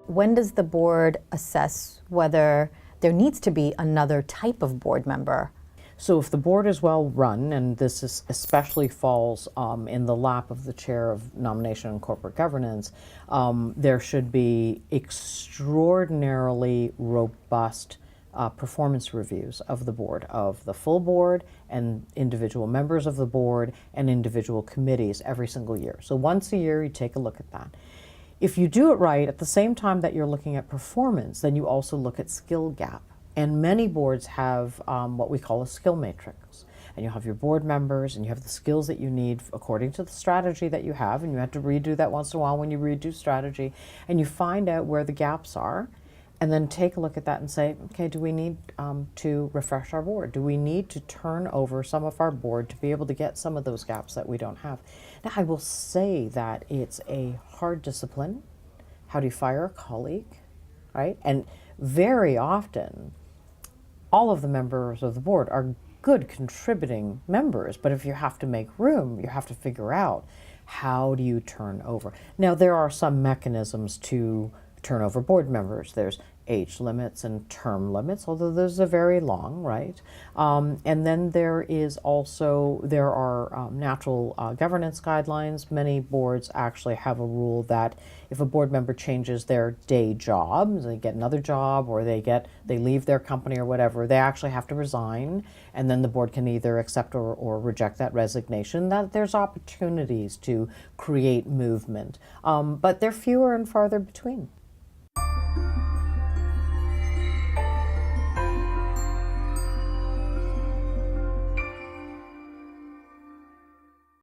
When does the board assess whether there needs to be another type of board member? So if the board is well run, and this is especially falls in the lap of the chair of nomination and corporate governance, there should be extraordinarily robust performance reviews of the board, of the full board and individual members of the board and individual committees every single year. So once a year you take a look at that. If you do it right, at the same time that you're looking at performance, then you also look at skill gap. And many boards have what we call a skill matrix. And you have your board members and you have the skills that you need according to the strategy that you have. And you have to redo that once in a while when you redo strategy. And you find out where the gaps are. And then take a look at that and say, okay, do we need to refresh our board? Do we need to turn over some of our board to be able to get some of those gaps that we don't have? Now, I will say that it's a hard discipline. How do you fire a colleague, right? And very often, all of the members of the board are good contributing members, but if you have to make room, you have to figure out how do you turn over. Now, there are some mechanisms to turn over board members. There's age limits and term limits, although those are very long, right? And then there are natural governance guidelines. Many boards actually have a rule that if a board member changes their day job, they get another job, or they leave their company or whatever, they actually have to resign, and then the board can either accept or reject that resignation. That there's opportunities to create movement, but they're fewer and farther between.